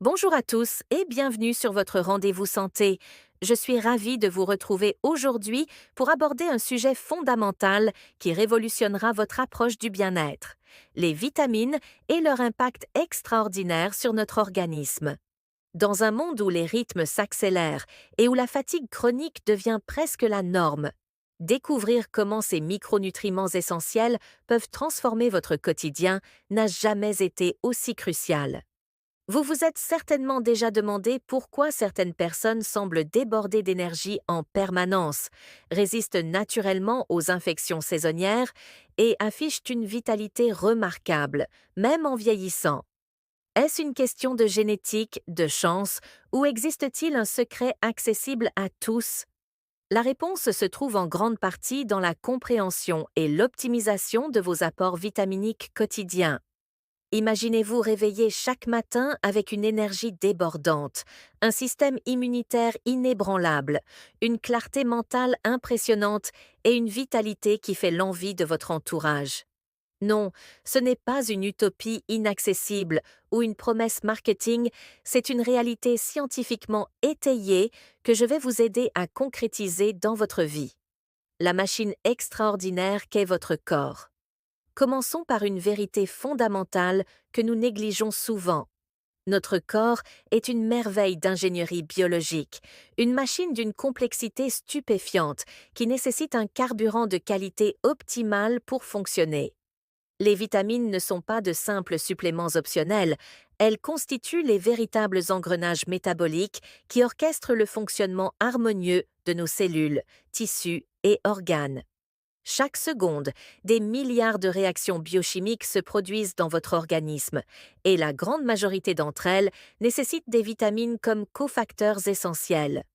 Bonjour à tous et bienvenue sur votre rendez-vous santé. Je suis ravie de vous retrouver aujourd'hui pour aborder un sujet fondamental qui révolutionnera votre approche du bien-être, les vitamines et leur impact extraordinaire sur notre organisme. Dans un monde où les rythmes s'accélèrent et où la fatigue chronique devient presque la norme, découvrir comment ces micronutriments essentiels peuvent transformer votre quotidien n'a jamais été aussi crucial. Vous vous êtes certainement déjà demandé pourquoi certaines personnes semblent déborder d'énergie en permanence, résistent naturellement aux infections saisonnières et affichent une vitalité remarquable, même en vieillissant. Est-ce une question de génétique, de chance, ou existe-t-il un secret accessible à tous? La réponse se trouve en grande partie dans la compréhension et l'optimisation de vos apports vitaminiques quotidiens. Imaginez-vous réveiller chaque matin avec une énergie débordante, un système immunitaire inébranlable, une clarté mentale impressionnante et une vitalité qui fait l'envie de votre entourage. Non, ce n'est pas une utopie inaccessible ou une promesse marketing, c'est une réalité scientifiquement étayée que je vais vous aider à concrétiser dans votre vie. La machine extraordinaire qu'est votre corps. Commençons par une vérité fondamentale que nous négligeons souvent. Notre corps est une merveille d'ingénierie biologique, une machine d'une complexité stupéfiante qui nécessite un carburant de qualité optimale pour fonctionner. Les vitamines ne sont pas de simples suppléments optionnels, elles constituent les véritables engrenages métaboliques qui orchestrent le fonctionnement harmonieux de nos cellules, tissus et organes. Chaque seconde, des milliards de réactions biochimiques se produisent dans votre organisme, et la grande majorité d'entre elles nécessitent des vitamines comme cofacteurs essentiels.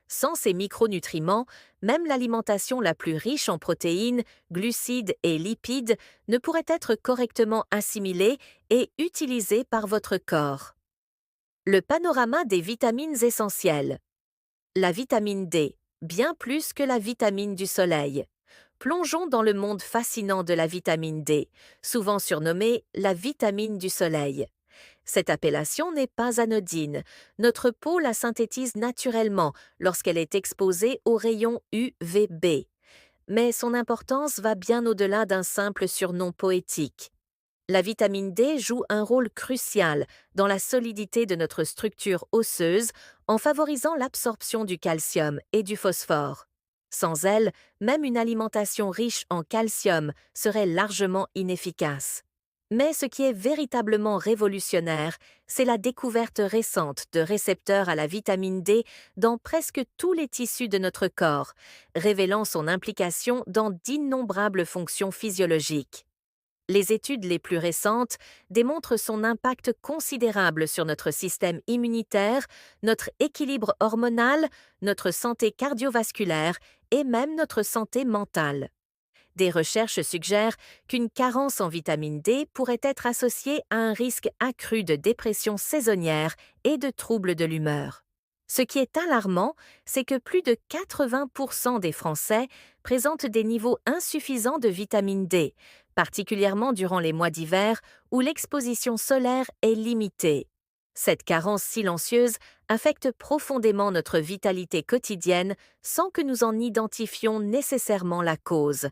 Sans ces micronutriments, même l'alimentation la plus riche en protéines, glucides et lipides ne pourrait être correctement assimilée et utilisée par votre corps. Le panorama des vitamines essentielles. La vitamine D, bien plus que la vitamine du soleil. Plongeons dans le monde fascinant de la vitamine D, souvent surnommée la vitamine du soleil. Cette appellation n'est pas anodine. Notre peau la synthétise naturellement lorsqu'elle est exposée aux rayons UVB. Mais son importance va bien au-delà d'un simple surnom poétique. La vitamine D joue un rôle crucial dans la solidité de notre structure osseuse en favorisant l'absorption du calcium et du phosphore. Sans elle, même une alimentation riche en calcium serait largement inefficace. Mais ce qui est véritablement révolutionnaire, c'est la découverte récente de récepteurs à la vitamine D dans presque tous les tissus de notre corps, révélant son implication dans d'innombrables fonctions physiologiques. Les études les plus récentes démontrent son impact considérable sur notre système immunitaire, notre équilibre hormonal, notre santé cardiovasculaire et même notre santé mentale. Des recherches suggèrent qu'une carence en vitamine D pourrait être associée à un risque accru de dépression saisonnière et de troubles de l'humeur. Ce qui est alarmant, c'est que plus de 80% des Français présentent des niveaux insuffisants de vitamine D, particulièrement durant les mois d'hiver où l'exposition solaire est limitée. Cette carence silencieuse affecte profondément notre vitalité quotidienne sans que nous en identifions nécessairement la cause.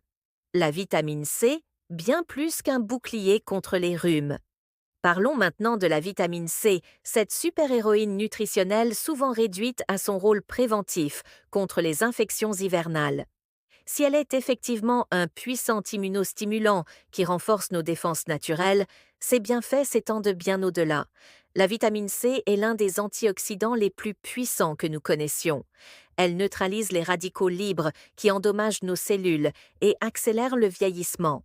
La vitamine C, bien plus qu'un bouclier contre les rhumes. Parlons maintenant de la vitamine C, cette super-héroïne nutritionnelle souvent réduite à son rôle préventif contre les infections hivernales. Si elle est effectivement un puissant immunostimulant qui renforce nos défenses naturelles, ses bienfaits s'étendent bien au-delà. La vitamine C est l'un des antioxydants les plus puissants que nous connaissions. Elle neutralise les radicaux libres qui endommagent nos cellules et accélère le vieillissement.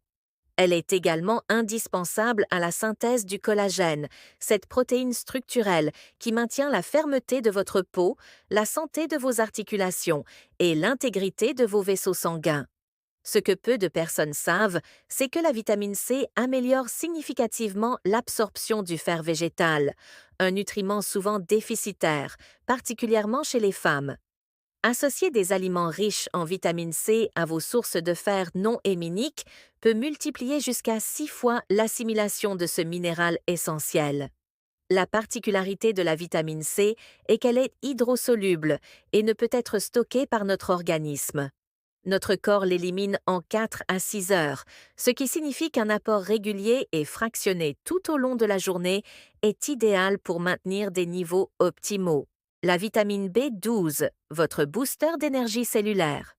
Elle est également indispensable à la synthèse du collagène, cette protéine structurelle qui maintient la fermeté de votre peau, la santé de vos articulations et l'intégrité de vos vaisseaux sanguins. Ce que peu de personnes savent, c'est que la vitamine C améliore significativement l'absorption du fer végétal, un nutriment souvent déficitaire, particulièrement chez les femmes. Associer des aliments riches en vitamine C à vos sources de fer non héminiques peut multiplier jusqu'à 6 fois l'assimilation de ce minéral essentiel. La particularité de la vitamine C est qu'elle est hydrosoluble et ne peut être stockée par notre organisme. Notre corps l'élimine en 4 à 6 heures, ce qui signifie qu'un apport régulier et fractionné tout au long de la journée est idéal pour maintenir des niveaux optimaux. La vitamine B12, votre booster d'énergie cellulaire.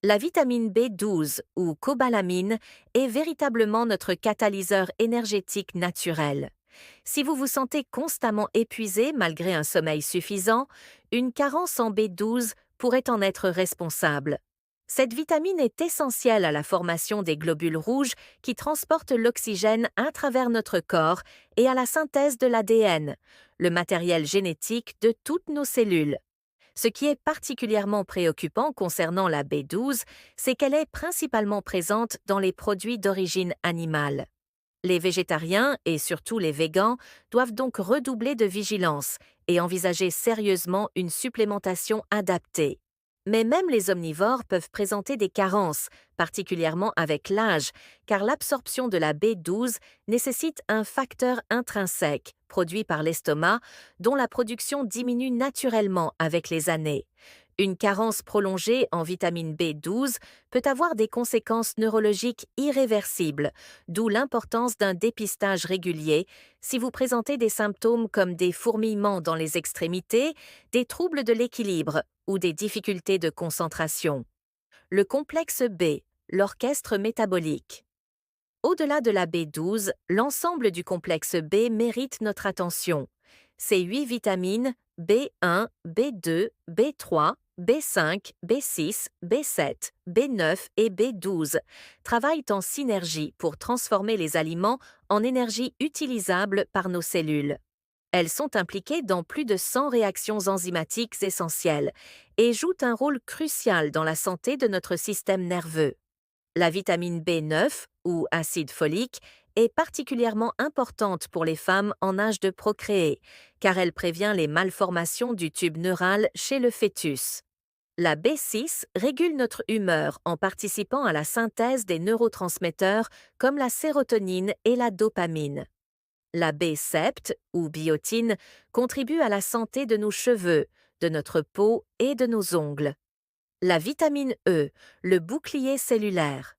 La vitamine B12 ou cobalamine est véritablement notre catalyseur énergétique naturel. Si vous vous sentez constamment épuisé malgré un sommeil suffisant, une carence en B12 pourrait en être responsable. Cette vitamine est essentielle à la formation des globules rouges qui transportent l'oxygène à travers notre corps et à la synthèse de l'ADN, le matériel génétique de toutes nos cellules. Ce qui est particulièrement préoccupant concernant la B12, c'est qu'elle est principalement présente dans les produits d'origine animale. Les végétariens et surtout les végans doivent donc redoubler de vigilance et envisager sérieusement une supplémentation adaptée. Mais même les omnivores peuvent présenter des carences, particulièrement avec l'âge, car l'absorption de la B12 nécessite un facteur intrinsèque, produit par l'estomac, dont la production diminue naturellement avec les années. Une carence prolongée en vitamine B12 peut avoir des conséquences neurologiques irréversibles, d'où l'importance d'un dépistage régulier si vous présentez des symptômes comme des fourmillements dans les extrémités, des troubles de l'équilibre ou des difficultés de concentration. Le complexe B, l'orchestre métabolique. Au-delà de la B12, l'ensemble du complexe B mérite notre attention. Ces 8 vitamines B1, B2, B3, B5, B6, B7, B9 et B12 travaillent en synergie pour transformer les aliments en énergie utilisable par nos cellules. Elles sont impliquées dans plus de 100 réactions enzymatiques essentielles et jouent un rôle crucial dans la santé de notre système nerveux. La vitamine B9, ou acide folique, est particulièrement importante pour les femmes en âge de procréer, car elle prévient les malformations du tube neural chez le fœtus. La B6 régule notre humeur en participant à la synthèse des neurotransmetteurs comme la sérotonine et la dopamine. La B7, ou biotine, contribue à la santé de nos cheveux, de notre peau et de nos ongles. La vitamine E, le bouclier cellulaire.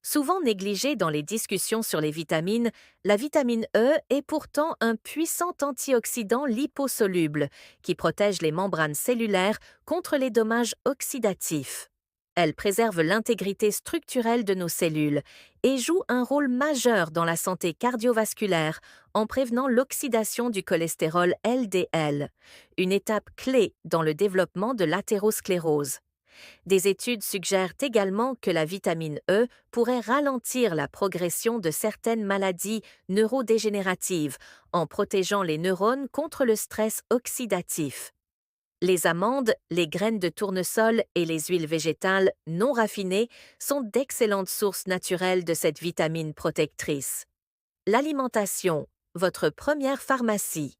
Souvent négligée dans les discussions sur les vitamines, la vitamine E est pourtant un puissant antioxydant liposoluble qui protège les membranes cellulaires contre les dommages oxydatifs. Elle préserve l'intégrité structurelle de nos cellules et joue un rôle majeur dans la santé cardiovasculaire en prévenant l'oxydation du cholestérol LDL, une étape clé dans le développement de l'athérosclérose. Des études suggèrent également que la vitamine E pourrait ralentir la progression de certaines maladies neurodégénératives en protégeant les neurones contre le stress oxydatif. Les amandes, les graines de tournesol et les huiles végétales non raffinées sont d'excellentes sources naturelles de cette vitamine protectrice. L'alimentation, votre première pharmacie.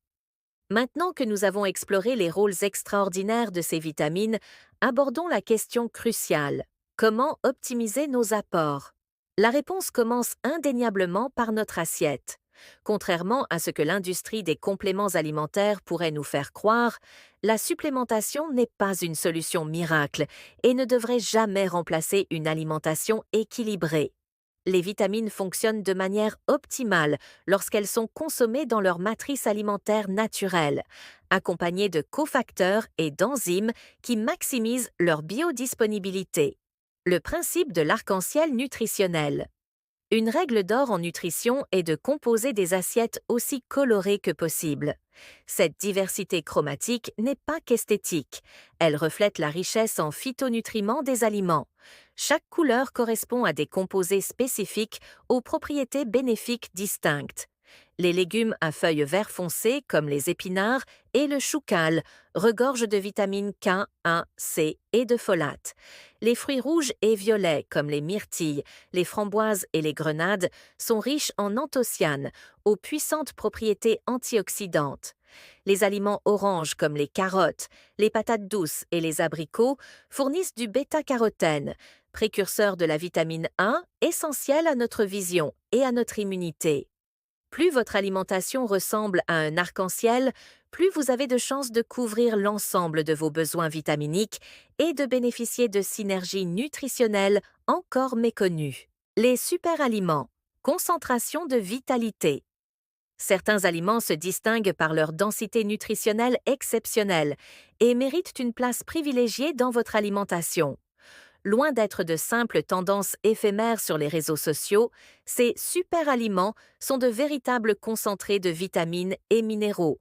Maintenant que nous avons exploré les rôles extraordinaires de ces vitamines, abordons la question cruciale. Comment optimiser nos apports? La réponse commence indéniablement par notre assiette. Contrairement à ce que l'industrie des compléments alimentaires pourrait nous faire croire, la supplémentation n'est pas une solution miracle et ne devrait jamais remplacer une alimentation équilibrée. Les vitamines fonctionnent de manière optimale lorsqu'elles sont consommées dans leur matrice alimentaire naturelle, accompagnées de cofacteurs et d'enzymes qui maximisent leur biodisponibilité. Le principe de l'arc-en-ciel nutritionnel. Une règle d'or en nutrition est de composer des assiettes aussi colorées que possible. Cette diversité chromatique n'est pas qu'esthétique, elle reflète la richesse en phytonutriments des aliments. Chaque couleur correspond à des composés spécifiques aux propriétés bénéfiques distinctes. Les légumes à feuilles vert foncé, comme les épinards et le choucal, regorgent de vitamines K, A, C et de folate. Les fruits rouges et violets, comme les myrtilles, les framboises et les grenades, sont riches en anthocyanes, aux puissantes propriétés antioxydantes. Les aliments oranges, comme les carottes, les patates douces et les abricots, fournissent du bêta-carotène, précurseur de la vitamine A, essentielle à notre vision et à notre immunité. Plus votre alimentation ressemble à un arc-en-ciel, plus vous avez de chances de couvrir l'ensemble de vos besoins vitaminiques et de bénéficier de synergies nutritionnelles encore méconnues. Les super-aliments. Concentration de vitalité. Certains aliments se distinguent par leur densité nutritionnelle exceptionnelle et méritent une place privilégiée dans votre alimentation. Loin d'être de simples tendances éphémères sur les réseaux sociaux, ces super-aliments sont de véritables concentrés de vitamines et minéraux.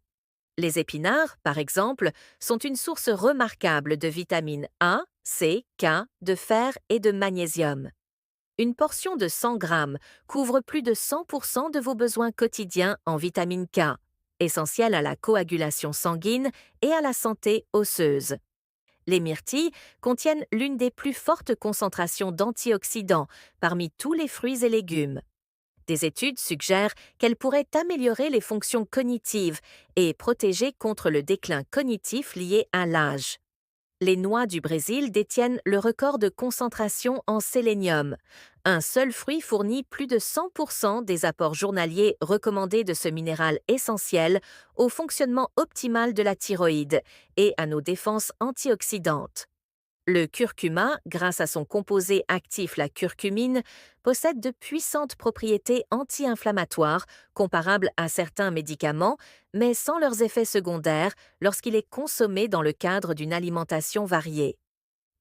Les épinards, par exemple, sont une source remarquable de vitamines A, C, K, de fer et de magnésium. Une portion de 100 grammes couvre plus de 100% de vos besoins quotidiens en vitamine K, essentielle à la coagulation sanguine et à la santé osseuse. Les myrtilles contiennent l'une des plus fortes concentrations d'antioxydants parmi tous les fruits et légumes. Des études suggèrent qu'elles pourraient améliorer les fonctions cognitives et protéger contre le déclin cognitif lié à l'âge. Les noix du Brésil détiennent le record de concentration en sélénium. Un seul fruit fournit plus de 100% des apports journaliers recommandés de ce minéral essentiel au fonctionnement optimal de la thyroïde et à nos défenses antioxydantes. Le curcuma, grâce à son composé actif la curcumine, possède de puissantes propriétés anti-inflammatoires comparables à certains médicaments, mais sans leurs effets secondaires lorsqu'il est consommé dans le cadre d'une alimentation variée.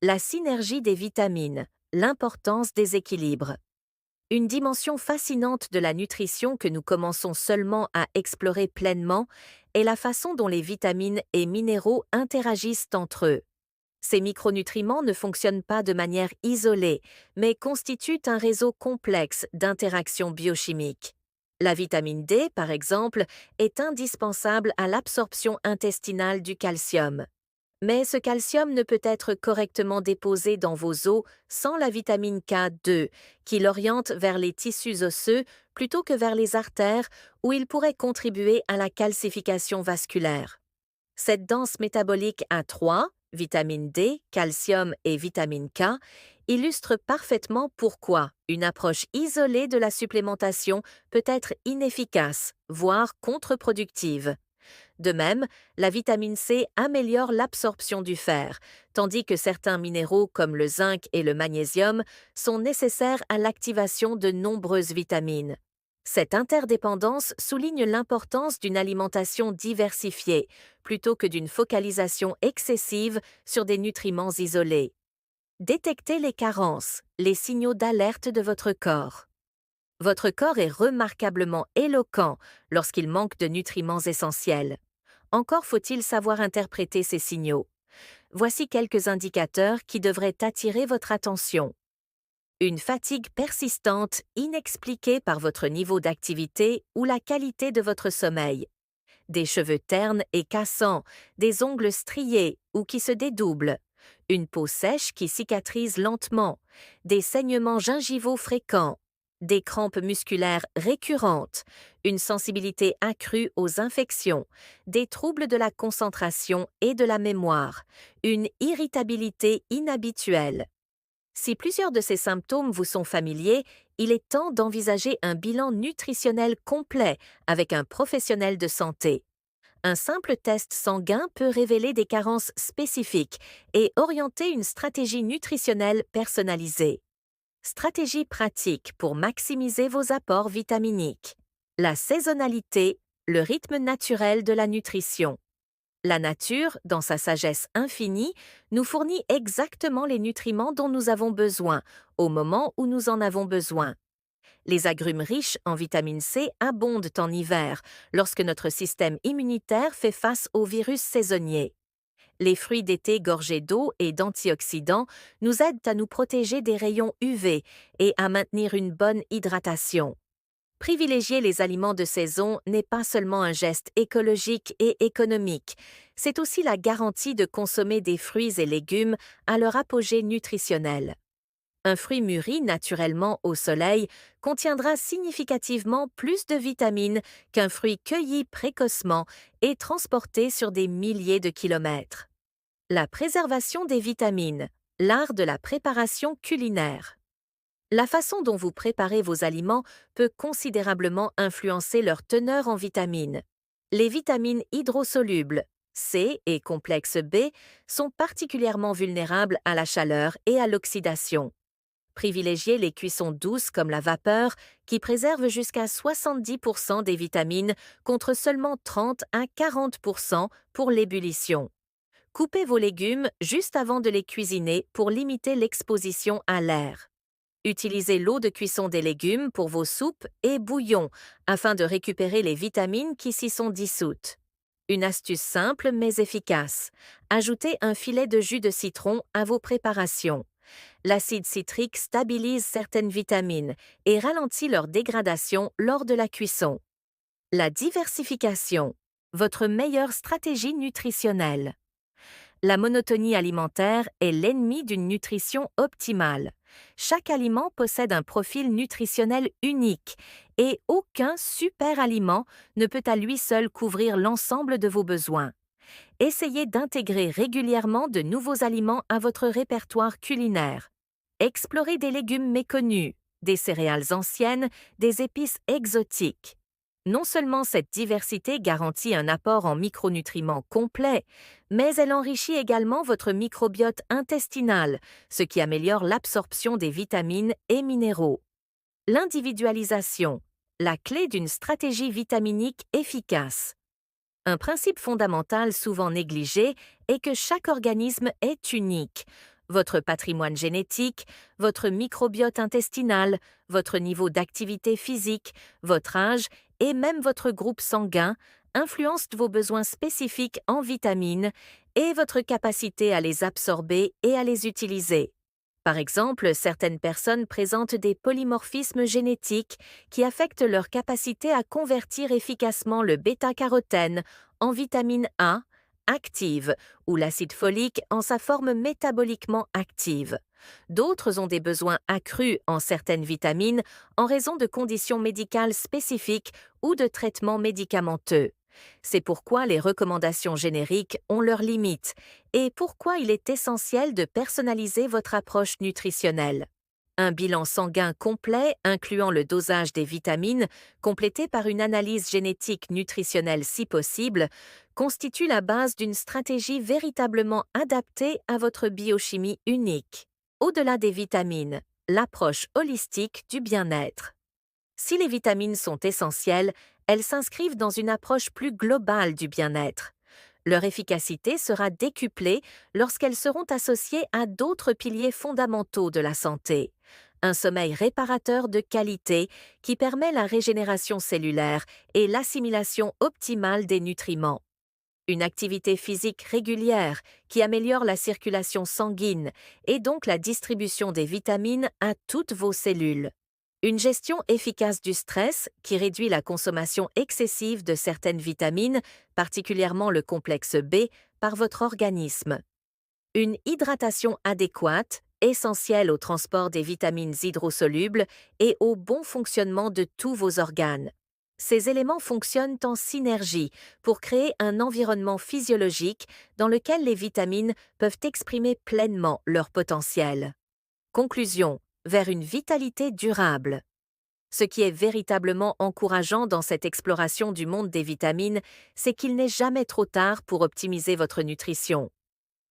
La synergie des vitamines, l'importance des équilibres. Une dimension fascinante de la nutrition que nous commençons seulement à explorer pleinement est la façon dont les vitamines et minéraux interagissent entre eux. Ces micronutriments ne fonctionnent pas de manière isolée, mais constituent un réseau complexe d'interactions biochimiques. La vitamine D, par exemple, est indispensable à l'absorption intestinale du calcium. Mais ce calcium ne peut être correctement déposé dans vos os sans la vitamine K2, qui l'oriente vers les tissus osseux plutôt que vers les artères, où il pourrait contribuer à la calcification vasculaire. Cette danse métabolique à 3, vitamine D, calcium et vitamine K, illustre parfaitement pourquoi une approche isolée de la supplémentation peut être inefficace, voire contre-productive. De même, la vitamine C améliore l'absorption du fer, tandis que certains minéraux comme le zinc et le magnésium sont nécessaires à l'activation de nombreuses vitamines. Cette interdépendance souligne l'importance d'une alimentation diversifiée, plutôt que d'une focalisation excessive sur des nutriments isolés. Détectez les carences, les signaux d'alerte de votre corps. Votre corps est remarquablement éloquent lorsqu'il manque de nutriments essentiels. Encore faut-il savoir interpréter ces signaux. Voici quelques indicateurs qui devraient attirer votre attention. Une fatigue persistante, inexpliquée par votre niveau d'activité ou la qualité de votre sommeil. Des cheveux ternes et cassants, des ongles striés ou qui se dédoublent. Une peau sèche qui cicatrise lentement. Des saignements gingivaux fréquents. Des crampes musculaires récurrentes. Une sensibilité accrue aux infections. Des troubles de la concentration et de la mémoire. Une irritabilité inhabituelle. Si plusieurs de ces symptômes vous sont familiers, il est temps d'envisager un bilan nutritionnel complet avec un professionnel de santé. Un simple test sanguin peut révéler des carences spécifiques et orienter une stratégie nutritionnelle personnalisée. Stratégie pratique pour maximiser vos apports vitaminiques. La saisonnalité, le rythme naturel de la nutrition. La nature, dans sa sagesse infinie, nous fournit exactement les nutriments dont nous avons besoin, au moment où nous en avons besoin. Les agrumes riches en vitamine C abondent en hiver, lorsque notre système immunitaire fait face aux virus saisonniers. Les fruits d'été gorgés d'eau et d'antioxydants nous aident à nous protéger des rayons UV et à maintenir une bonne hydratation. Privilégier les aliments de saison n'est pas seulement un geste écologique et économique, c'est aussi la garantie de consommer des fruits et légumes à leur apogée nutritionnel. Un fruit mûri naturellement au soleil contiendra significativement plus de vitamines qu'un fruit cueilli précocement et transporté sur des milliers de kilomètres. La préservation des vitamines, l'art de la préparation culinaire. La façon dont vous préparez vos aliments peut considérablement influencer leur teneur en vitamines. Les vitamines hydrosolubles, C et complexe B, sont particulièrement vulnérables à la chaleur et à l'oxydation. Privilégiez les cuissons douces comme la vapeur, qui préservent jusqu'à 70% des vitamines contre seulement 30 à 40% pour l'ébullition. Coupez vos légumes juste avant de les cuisiner pour limiter l'exposition à l'air. Utilisez l'eau de cuisson des légumes pour vos soupes et bouillons afin de récupérer les vitamines qui s'y sont dissoutes. Une astuce simple mais efficace. Ajoutez un filet de jus de citron à vos préparations. L'acide citrique stabilise certaines vitamines et ralentit leur dégradation lors de la cuisson. La diversification. Votre meilleure stratégie nutritionnelle. La monotonie alimentaire est l'ennemi d'une nutrition optimale. Chaque aliment possède un profil nutritionnel unique et aucun super aliment ne peut à lui seul couvrir l'ensemble de vos besoins. Essayez d'intégrer régulièrement de nouveaux aliments à votre répertoire culinaire. Explorez des légumes méconnus, des céréales anciennes, des épices exotiques. Non seulement cette diversité garantit un apport en micronutriments complet, mais elle enrichit également votre microbiote intestinal, ce qui améliore l'absorption des vitamines et minéraux. L'individualisation, la clé d'une stratégie vitaminique efficace. Un principe fondamental souvent négligé est que chaque organisme est unique. Votre patrimoine génétique, votre microbiote intestinal, votre niveau d'activité physique, votre âge et même votre groupe sanguin influencent vos besoins spécifiques en vitamines et votre capacité à les absorber et à les utiliser. Par exemple, certaines personnes présentent des polymorphismes génétiques qui affectent leur capacité à convertir efficacement le bêta-carotène en vitamine A active ou l'acide folique en sa forme métaboliquement active. D'autres ont des besoins accrus en certaines vitamines en raison de conditions médicales spécifiques ou de traitements médicamenteux. C'est pourquoi les recommandations génériques ont leurs limites et pourquoi il est essentiel de personnaliser votre approche nutritionnelle. Un bilan sanguin complet incluant le dosage des vitamines, complété par une analyse génétique nutritionnelle si possible, constitue la base d'une stratégie véritablement adaptée à votre biochimie unique. Au-delà des vitamines, l'approche holistique du bien-être. Si les vitamines sont essentielles, elles s'inscrivent dans une approche plus globale du bien-être. Leur efficacité sera décuplée lorsqu'elles seront associées à d'autres piliers fondamentaux de la santé. Un sommeil réparateur de qualité qui permet la régénération cellulaire et l'assimilation optimale des nutriments. Une activité physique régulière qui améliore la circulation sanguine et donc la distribution des vitamines à toutes vos cellules. Une gestion efficace du stress qui réduit la consommation excessive de certaines vitamines, particulièrement le complexe B, par votre organisme. Une hydratation adéquate, essentielle au transport des vitamines hydrosolubles et au bon fonctionnement de tous vos organes. Ces éléments fonctionnent en synergie pour créer un environnement physiologique dans lequel les vitamines peuvent exprimer pleinement leur potentiel. Conclusion. Vers une vitalité durable. Ce qui est véritablement encourageant dans cette exploration du monde des vitamines, c'est qu'il n'est jamais trop tard pour optimiser votre nutrition.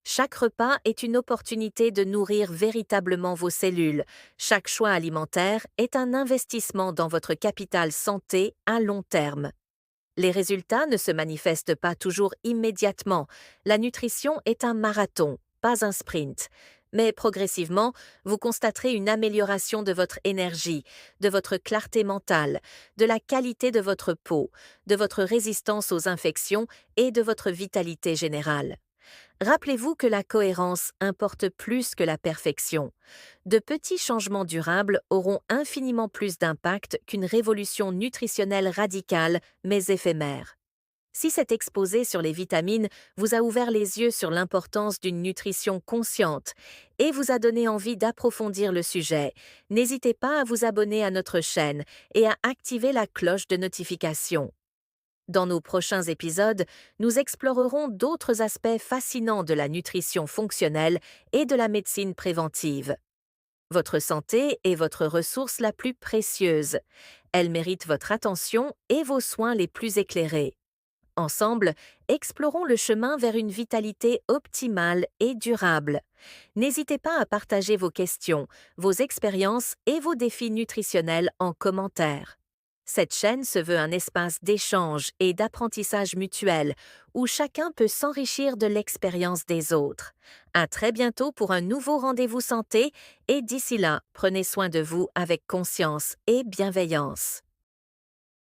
Chaque repas est une opportunité de nourrir véritablement vos cellules. Chaque choix alimentaire est un investissement dans votre capital santé à long terme. Les résultats ne se manifestent pas toujours immédiatement. La nutrition est un marathon, pas un sprint. Mais progressivement, vous constaterez une amélioration de votre énergie, de votre clarté mentale, de la qualité de votre peau, de votre résistance aux infections et de votre vitalité générale. Rappelez-vous que la cohérence importe plus que la perfection. De petits changements durables auront infiniment plus d'impact qu'une révolution nutritionnelle radicale mais éphémère. Si cet exposé sur les vitamines vous a ouvert les yeux sur l'importance d'une nutrition consciente et vous a donné envie d'approfondir le sujet, n'hésitez pas à vous abonner à notre chaîne et à activer la cloche de notification. Dans nos prochains épisodes, nous explorerons d'autres aspects fascinants de la nutrition fonctionnelle et de la médecine préventive. Votre santé est votre ressource la plus précieuse. Elle mérite votre attention et vos soins les plus éclairés. Ensemble, explorons le chemin vers une vitalité optimale et durable. N'hésitez pas à partager vos questions, vos expériences et vos défis nutritionnels en commentaire. Cette chaîne se veut un espace d'échange et d'apprentissage mutuel où chacun peut s'enrichir de l'expérience des autres. À très bientôt pour un nouveau rendez-vous santé et d'ici là, prenez soin de vous avec conscience et bienveillance.